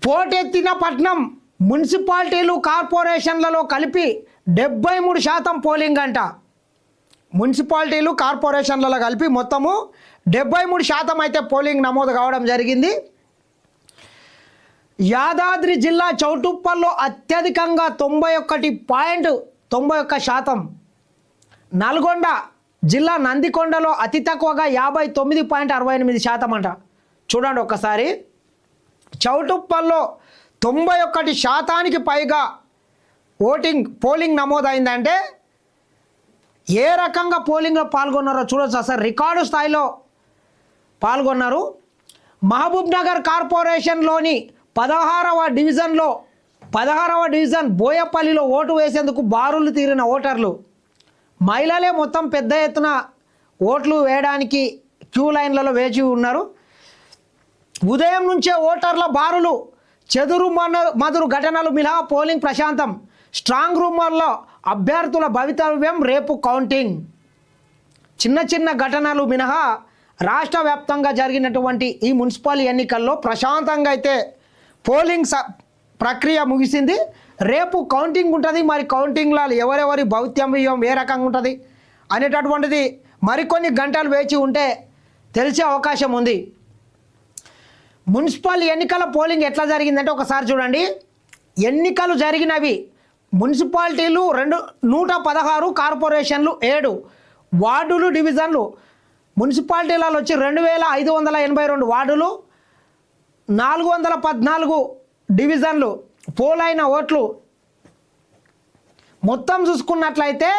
పోటెత్తిన పట్నం మున్సిపాలిటీలు కార్పొరేషన్లలో కలిపి 73% పోలింగ్ అంట. మున్సిపాలిటీలు కార్పొరేషన్లలో కలిపి మొత్తము 73% అయితే పోలింగ్ నమోదు కావడం జరిగింది. యాదాద్రి జిల్లా చౌటుప్పల్లో అత్యధికంగా 91.91%. నల్గొండ జిల్లా నందికొండలో అతి తక్కువగా 59.68% అంట. చూడండి ఒక్కసారి, చౌటుప్పల్లో 91% పైగా పోలింగ్ నమోదైందంటే ఏ రకంగా పోలింగ్లో పాల్గొన్నారో చూడొచ్చు. అసలు రికార్డు స్థాయిలో పాల్గొన్నారు. మహబూబ్ నగర్ కార్పొరేషన్లోని 16వ డివిజన్ బోయపల్లిలో ఓటు వేసేందుకు బారులు తీరిన ఓటర్లు, మహిళలే మొత్తం పెద్ద ఎత్తున ఓట్లు వేయడానికి క్యూ లైన్లలో వేచి ఉన్నారు. ఉదయం నుంచే ఓటర్ల బారులు, చెదురు మదురు ఘటనలు మినహా పోలింగ్ ప్రశాంతం. స్ట్రాంగ్ రూమ్లో అభ్యర్థుల భవితవ్యం, రేపు కౌంటింగ్. చిన్న చిన్న ఘటనలు మినహా రాష్ట్ర వ్యాప్తంగా జరిగినటువంటి ఈ మున్సిపల్ ఎన్నికల్లో ప్రశాంతంగా అయితే పోలింగ్ ప్రక్రియ ముగిసింది. రేపు కౌంటింగ్ ఉంటుంది. మరి కౌంటింగ్లో ఎవరెవరి భవితవ్యం ఏ రకంగా ఉంటుంది అనేటటువంటిది మరికొన్ని గంటలు వేచి ఉంటే తెలిసే అవకాశం ఉంది. మున్సిపల్ ఎన్నికల పోలింగ్ ఎట్లా జరిగిందంటే ఒకసారి చూడండి. ఎన్నికలు జరిగినవి మున్సిపాలిటీలు 116, కార్పొరేషన్లు 7, వార్డులు డివిజన్లు. మున్సిపాలిటీలలో వచ్చి 2582 వార్డులు, 414 డివిజన్లు. పోలైన ఓట్లు మొత్తం చూసుకున్నట్లయితే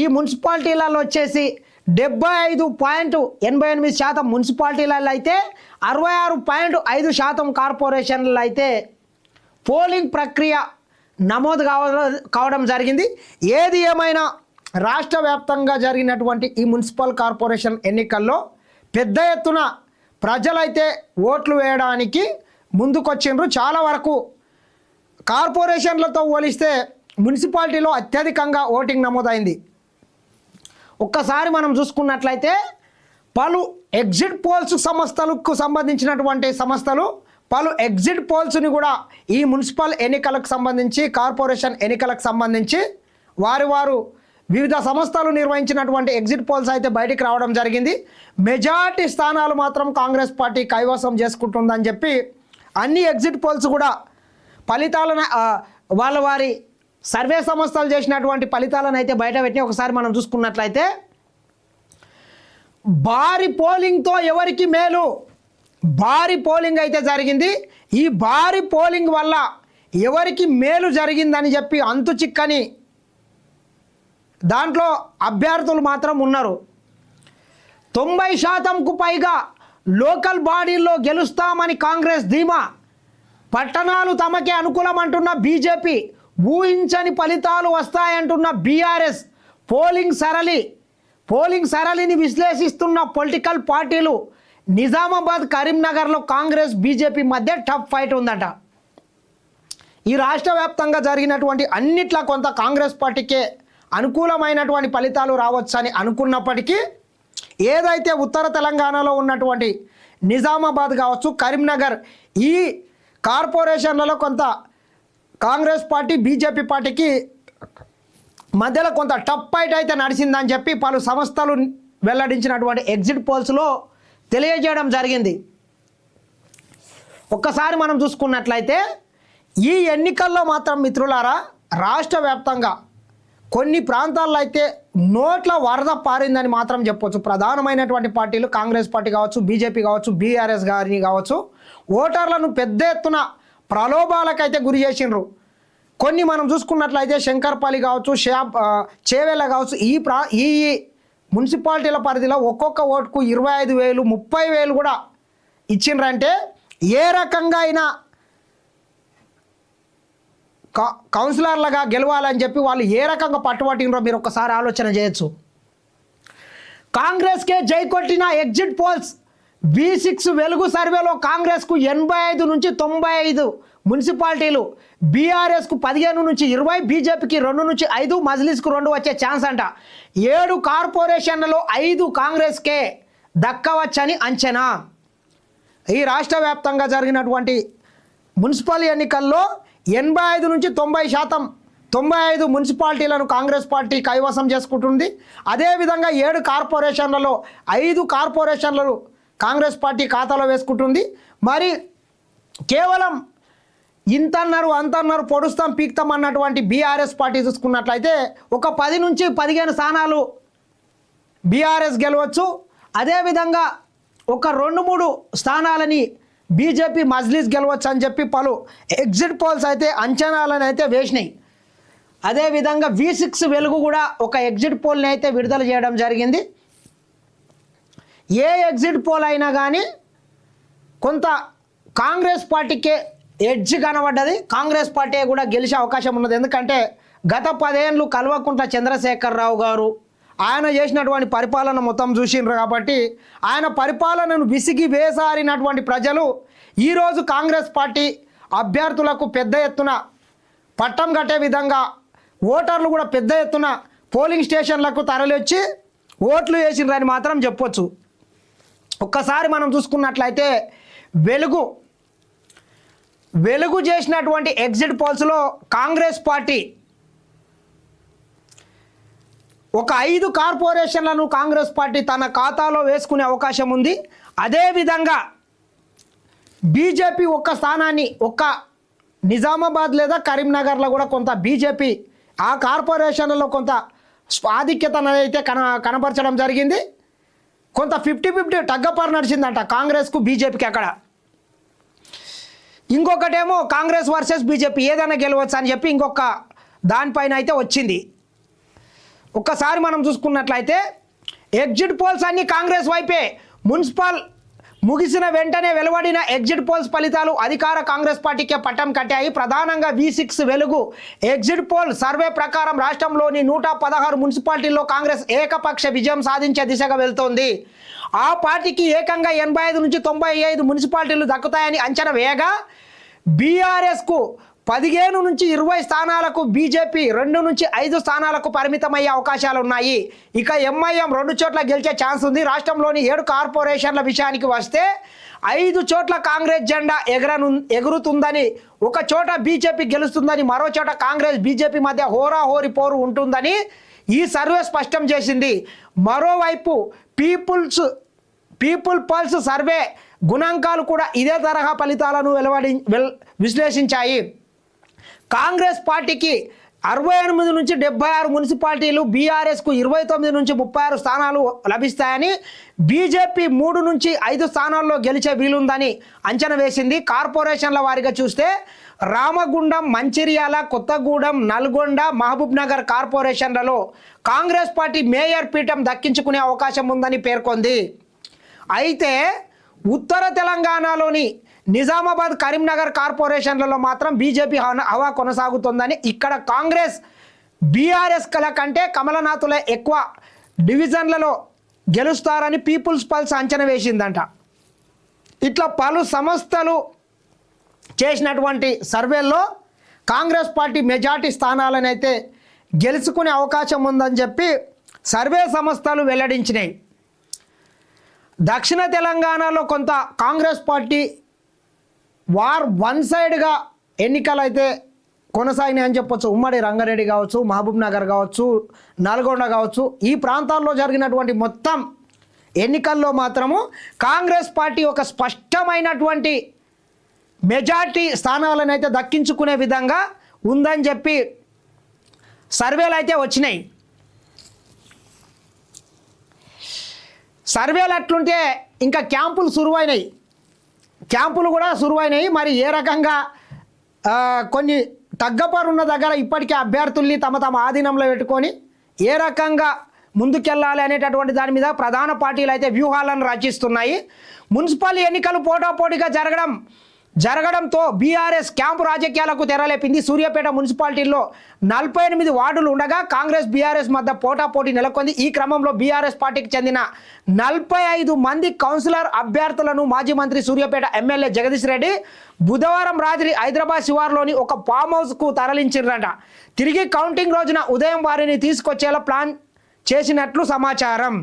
ఈ మున్సిపాలిటీలలో వచ్చేసి 75.88% మున్సిపాలిటీలలో అయితే 66.5% కార్పొరేషన్లలో అయితే పోలింగ్ ప్రక్రియ నమోదు కావడం జరిగింది. ఏది ఏమైనా రాష్ట్ర వ్యాప్తంగా జరిగినటువంటి ఈ మున్సిపల్ కార్పొరేషన్ ఎన్నికల్లో పెద్ద ఎత్తున ప్రజలైతే ఓట్లు వేయడానికి ముందుకొచ్చిండ్రు. చాలా వరకు కార్పొరేషన్లతో పోలిస్తే మున్సిపాలిటీలో అత్యధికంగా ఓటింగ్ నమోదైంది. ఒక్కసారి మనం చూసుకున్నట్లయితే పలు ఎగ్జిట్ పోల్స్ సంస్థలకు సంబంధించినటువంటి సంస్థలు పలు ఎగ్జిట్ పోల్స్ని కూడా ఈ మున్సిపల్ ఎన్నికలకు సంబంధించి, కార్పొరేషన్ ఎన్నికలకు సంబంధించి వారు వివిధ సంస్థలు నిర్వహించినటువంటి ఎగ్జిట్ పోల్స్ అయితే బయటికి రావడం జరిగింది. మెజారిటీ స్థానాలు మాత్రం కాంగ్రెస్ పార్టీ కైవసం చేసుకుంటుందని చెప్పి అన్ని ఎగ్జిట్ పోల్స్ కూడా ఫలితాలను వారి సర్వే సంస్థలు చేసినటువంటి ఫలితాలను అయితే బయట పెట్టి ఒకసారి మనం చూసుకున్నట్లయితే భారీ పోలింగ్తో ఎవరికి మేలు, భారీ పోలింగ్ అయితే జరిగింది. ఈ భారీ పోలింగ్ వల్ల ఎవరికి మేలు జరిగిందని చెప్పి అంతు చిక్కని దాంట్లో అభ్యర్థులు మాత్రం ఉన్నారు. 90%కు పైగా లోకల్ బాడీల్లో గెలుస్తామని కాంగ్రెస్ ధీమా. పట్టణాలు తమకే అనుకూలం అంటున్న బీజేపీ, ఊహించని ఫలితాలు వస్తాయంటున్న బీఆర్ఎస్. పోలింగ్ సరళిని విశ్లేషిస్తున్న పొలిటికల్ పార్టీలు. నిజామాబాద్, కరీంనగర్లో కాంగ్రెస్ బీజేపీ మధ్య టఫ్ ఫైట్ ఉందట. ఈ రాష్ట్ర వ్యాప్తంగా జరిగినటువంటి అన్నిట్లా కొంత కాంగ్రెస్ పార్టీకే అనుకూలమైనటువంటి ఫలితాలు రావచ్చని అనుకున్నప్పటికీ ఏదైతే ఉత్తర తెలంగాణలో ఉన్నటువంటి నిజామాబాద్ కావచ్చు, కరీంనగర్, ఈ కార్పొరేషన్లలో కొంత కాంగ్రెస్ పార్టీ బీజేపీ పార్టీకి మధ్యలో కొంత టఫ్ ఫైట్ అయితే నడిచిందని చెప్పి పలు సంస్థలు వెల్లడించినటువంటి ఎగ్జిట్ పోల్స్లో తెలియజేయడం జరిగింది. ఒక్కసారి మనం చూసుకున్నట్లయితే ఈ ఎన్నికల్లో మాత్రం మిత్రులారా రాష్ట్ర వ్యాప్తంగా కొన్ని ప్రాంతాల్లో అయితే నోట్ల వరద పారిందని మాత్రం చెప్పొచ్చు. ప్రధానమైనటువంటి పార్టీలు కాంగ్రెస్ పార్టీ కావచ్చు, బీజేపీ కావచ్చు, బీఆర్ఎస్ గారిని కావచ్చు, ఓటర్లను పెద్ద ఎత్తున ప్రలోభాలకైతే గురి చేసిండ్రు. కొన్ని మనం చూసుకున్నట్లయితే శంకర్పల్లి కావచ్చు, చేవెళ్ళ కావచ్చు, ఈ మున్సిపాలిటీల పరిధిలో ఒక్కొక్క ఓటుకు 25,000, 30,000 కూడా ఇచ్చిండ్రంటే ఏ రకంగా అయినా కౌన్సిలర్లుగా గెలవాలని చెప్పి వాళ్ళు ఏ రకంగా పట్టుబట్టినరో మీరు ఒక్కసారి ఆలోచన చేయొచ్చు. కాంగ్రెస్కే జై కొట్టిన ఎగ్జిట్ పోల్స్. V6 వెలుగు సర్వేలో కాంగ్రెస్కు 85 నుంచి 95 మున్సిపాలిటీలు, బీఆర్ఎస్కు 15 నుంచి 20, బీజేపీకి 2 నుంచి 5, మజ్లిస్కు 2 వచ్చే ఛాన్స్ అంట. 7 కార్పొరేషన్లలో 5 కాంగ్రెస్కే దక్కవచ్చని అంచనా. ఈ రాష్ట్ర వ్యాప్తంగా జరిగినటువంటి మున్సిపల్ ఎన్నికల్లో 85 నుంచి 90%, 95 మున్సిపాలిటీలను కాంగ్రెస్ పార్టీ కైవసం చేసుకుంటుంది. అదేవిధంగా 7 కార్పొరేషన్లలో 5 కార్పొరేషన్లను కాంగ్రెస్ పార్టీ ఖాతాలో వేసుకుంటుంది. మరి కేవలం ఇంతన్నారు అంతన్నారు పొడుస్తాం పీక్తాం అన్నటువంటి బీఆర్ఎస్ పార్టీ చూసుకున్నట్లయితే ఒక 10 నుంచి 15 స్థానాలు బీఆర్ఎస్ గెలవచ్చు. అదేవిధంగా ఒక 2-3 స్థానాలని బీజేపీ మజ్లిస్ గెలవచ్చు అని చెప్పి పలు ఎగ్జిట్ పోల్స్ అయితే అంచనాలను అయితే వేసినాయి. అదేవిధంగా V6 వెలుగు కూడా ఒక ఎగ్జిట్ పోల్ని అయితే విడుదల చేయడం జరిగింది. ఏ ఎగ్జిట్ పోల్ అయినా కానీ కొంత కాంగ్రెస్ పార్టీకే ఎడ్జ్ కనబడ్డది. కాంగ్రెస్ పార్టీ కూడా గెలిచే అవకాశం ఉన్నది. ఎందుకంటే గత 10 ఏళ్ళు కల్వకుంట్ల చంద్రశేఖరరావు గారు ఆయన చేసినటువంటి పరిపాలన మొత్తం చూసిండ్రు కాబట్టి ఆయన పరిపాలనను విసిగి వేసారినటువంటి ప్రజలు ఈరోజు కాంగ్రెస్ పార్టీ అభ్యర్థులకు పెద్ద ఎత్తున పట్టం కట్టే విధంగా ఓటర్లు కూడా పెద్ద ఎత్తున పోలింగ్ స్టేషన్లకు తరలివచ్చి ఓట్లు వేసిండ్రని మాత్రం చెప్పొచ్చు. ఒక్కసారి మనం చూసుకున్నట్లయితే వెలుగు చేసినటువంటి ఎగ్జిట్ పోల్స్లో కాంగ్రెస్ పార్టీ ఒక 5 కార్పొరేషన్లను కాంగ్రెస్ పార్టీ తన ఖాతాలో వేసుకునే అవకాశం ఉంది. అదేవిధంగా బీజేపీ ఒక్క స్థానాన్ని ఒక్క నిజామాబాద్ లేదా కరీంనగర్లో కూడా కొంత బీజేపీ ఆ కార్పొరేషన్లలో కొంత ఆధిక్యతను అయితే కనపరచడం జరిగింది. కొంత 50-50 టగ్గపారు నడిచిందంట కాంగ్రెస్కు బీజేపీకి. అక్కడ ఇంకొకటేమో కాంగ్రెస్ వర్సెస్ బీజేపీ ఏదైనా గెలవచ్చు అని చెప్పి ఇంకొక దానిపైన అయితే వచ్చింది. ఒక్కసారి మనం చూసుకున్నట్లయితే ఎగ్జిట్ పోల్స్ అన్నీ కాంగ్రెస్ వైపే. మున్సిపల్ ముగిసిన వెంటనే వెలువడిన ఎగ్జిట్ పోల్స్ ఫలితాలు అధికార కాంగ్రెస్ పార్టీకే పట్టం కట్టాయి. ప్రధానంగా V6 వెలుగు ఎగ్జిట్ పోల్ సర్వే ప్రకారం రాష్ట్రంలోని 116 మున్సిపాలిటీల్లో కాంగ్రెస్ ఏకపక్ష విజయం సాధించే దిశగా వెళ్తోంది. ఆ పార్టీకి ఏకంగా 85 నుంచి 95 మున్సిపాలిటీలు దక్కుతాయని అంచనా వేయగా బీఆర్ఎస్కు 15 నుంచి 20 స్థానాలకు, బీజేపీ 2 నుంచి 5 స్థానాలకు పరిమితమయ్యే అవకాశాలు ఉన్నాయి. ఇక ఎంఐఎం 2 చోట్ల గెలిచే ఛాన్స్ ఉంది. రాష్ట్రంలోని 7 కార్పొరేషన్ల విషయానికి వస్తే 5 చోట్ల కాంగ్రెస్ జెండా ఎగురుతుందని, ఒక చోట బీజేపీ గెలుస్తుందని, మరో చోట కాంగ్రెస్ బీజేపీ మధ్య హోరాహోరీ పోరు ఉంటుందని ఈ సర్వే స్పష్టం చేసింది. మరోవైపు పీపుల్ పల్స్ సర్వే గణాంకాలు కూడా ఇదే తరహా ఫలితాలను విశ్లేషించాయి. కాంగ్రెస్ పార్టీకి 68 నుంచి 76 మున్సిపాలిటీలు, బీఆర్ఎస్కు 29 నుంచి 36 స్థానాలు లభిస్తాయని, బీజేపీ 3 నుంచి 5 స్థానాల్లో గెలిచే వీలుందని అంచనా వేసింది. కార్పొరేషన్ల వారీగా చూస్తే రామగుండం, మంచిర్యాల, కొత్తగూడెం, నల్గొండ, మహబూబ్ నగర్ కార్పొరేషన్లలో కాంగ్రెస్ పార్టీ మేయర్ పీఠం దక్కించుకునే అవకాశం ఉందని పేర్కొంది. అయితే ఉత్తర తెలంగాణలోని నిజామాబాద్, కరీంనగర్ కార్పొరేషన్లలో మాత్రం బీజేపీ హవా కొనసాగుతుందని, ఇక్కడ కాంగ్రెస్ బీఆర్ఎస్ కంటే కమలనాథులే ఎక్కువ డివిజన్లలో గెలుస్తారని పీపుల్స్ పల్స్ అంచనా వేసిందంట. ఇట్లా పలు సంస్థలు చేసినటువంటి సర్వేల్లో కాంగ్రెస్ పార్టీ మెజార్టీ స్థానాలను అయితే గెలుచుకునే అవకాశం ఉందని చెప్పి సర్వే సంస్థలు వెల్లడించినాయి. దక్షిణ తెలంగాణలో కొంత కాంగ్రెస్ పార్టీ వన్ సైడ్గా ఎన్నికలు అయితే కొనసాగినాయి అని చెప్పొచ్చు. ఉమ్మడి రంగారెడ్డి కావచ్చు, మహబూబ్ నగర్ కావచ్చు, నల్గొండ కావచ్చు, ఈ ప్రాంతాల్లో జరిగినటువంటి మొత్తం ఎన్నికల్లో మాత్రము కాంగ్రెస్ పార్టీ ఒక స్పష్టమైనటువంటి మెజార్టీ స్థానాలను అయితే దక్కించుకునే విధంగా ఉందని చెప్పి సర్వేలు అయితే వచ్చినాయి. సర్వేలు అట్లుంటే ఇంకా క్యాంపులు కూడా సురువైనాయి. మరి ఏ రకంగా కొన్ని తగ్గపారు ఉన్న దగ్గర ఇప్పటికే అభ్యర్థుల్ని తమ ఆధీనంలో పెట్టుకొని ఏ రకంగా ముందుకెళ్ళాలి అనేటటువంటి దాని మీద ప్రధాన పార్టీలు అయితే వ్యూహాలను రచిస్తున్నాయి. మున్సిపల్ ఎన్నికలు పోటాపోటీగా జరగడంతో బీఆర్ఎస్ క్యాంపు రాజకీయాలకు తెరలేపింది. సూర్యాపేట మున్సిపాలిటీలో 48 వార్డులు ఉండగా కాంగ్రెస్ బీఆర్ఎస్ మధ్య పోటాపోటీ నెలకొంది. ఈ క్రమంలో బీఆర్ఎస్ పార్టీకి చెందిన 45 మంది కౌన్సిలర్ అభ్యర్థులను మాజీ మంత్రి సూర్యాపేట ఎమ్మెల్యే జగదీష్ రెడ్డి బుధవారం రాత్రి హైదరాబాద్ శివార్లోని ఒక ఫామ్ హౌస్కు తరలించారట. తిరిగి కౌంటింగ్ రోజున ఉదయం వారిని తీసుకొచ్చేలా ప్లాన్ చేసినట్లు సమాచారం.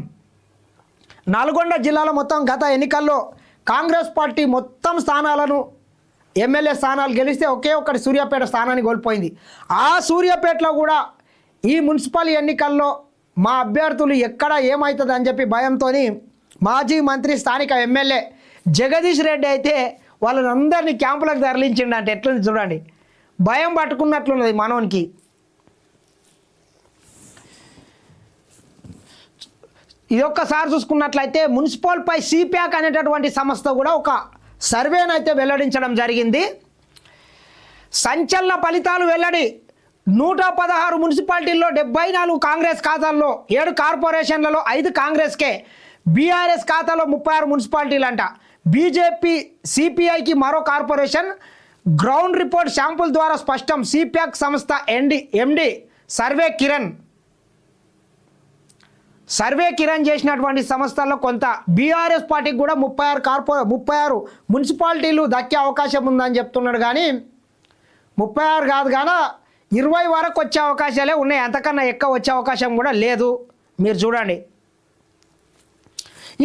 నల్గొండ జిల్లాలో మొత్తం గత ఎన్నికల్లో కాంగ్రెస్ పార్టీ మొత్తం స్థానాలను ఎమ్మెల్యే స్థానాలు గెలిస్తే ఒకే ఒక్కటి సూర్యాపేట స్థానాన్ని కోల్పోయింది. ఆ సూర్యాపేటలో కూడా ఈ మున్సిపల్ ఎన్నికల్లో మా అభ్యర్థులు ఎక్కడ ఏమవుతుంది అని చెప్పి భయంతో మాజీ మంత్రి స్థానిక ఎమ్మెల్యే జగదీష్ రెడ్డి అయితే వాళ్ళని అందరినీ క్యాంపులకు తరలించిండు. అంటే ఎట్లుంది చూడండి, భయం పట్టుకున్నట్లున్నది మనోనికి. ఇది ఒక్కసారి చూసుకున్నట్లయితే మున్సిపల్పై సిప్యాక్ అనేటటువంటి సంస్థ కూడా ఒక సర్వేనైతే వెల్లడించడం జరిగింది. సంచలన ఫలితాలు వెల్లడి. 116 మున్సిపాలిటీల్లో 74 కాంగ్రెస్ ఖాతాల్లో, 7 కార్పొరేషన్లలో 5 కాంగ్రెస్కే, బీఆర్ఎస్ ఖాతాలో 36 మున్సిపాలిటీలు అంట. బీజేపీ సిపిఐకి మరో కార్పొరేషన్. గ్రౌండ్ రిపోర్ట్ శాంపుల్ ద్వారా స్పష్టం. సిప్యాక్ సంస్థ ఎండి సర్వే కిరణ్ చేసినటువంటి సంస్థల్లో కొంత బీఆర్ఎస్ పార్టీకి కూడా 36 మున్సిపాలిటీలు దక్కే అవకాశం ఉందని చెప్తున్నాడు. కానీ 36 కాదు కానీ 20 వరకు వచ్చే అవకాశాలే ఉన్నాయి, అంతకన్నా ఎక్కువ వచ్చే అవకాశం కూడా లేదు. మీరు చూడండి,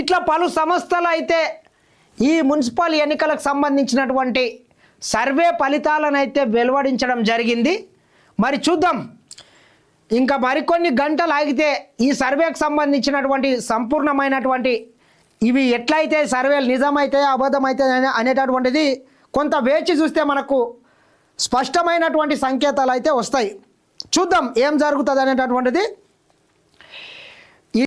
ఇట్లా పలు సంస్థలు అయితే ఈ మున్సిపల్ ఎన్నికలకు సంబంధించినటువంటి సర్వే ఫలితాలను అయితే వెలువడించడం జరిగింది. మరి చూద్దాం, ఇంకా మరికొన్ని గంటలు ఆగితే ఈ సర్వేకి సంబంధించినటువంటి సంపూర్ణమైనటువంటి ఇవి ఎట్లయితే సర్వేలు నిజమైతే అబద్ధమైతే అనేటటువంటిది కొంత వేచి చూస్తే మనకు స్పష్టమైనటువంటి సంకేతాలు అయితే వస్తాయి. చూద్దాం ఏం జరుగుతుంది అనేటటువంటిది.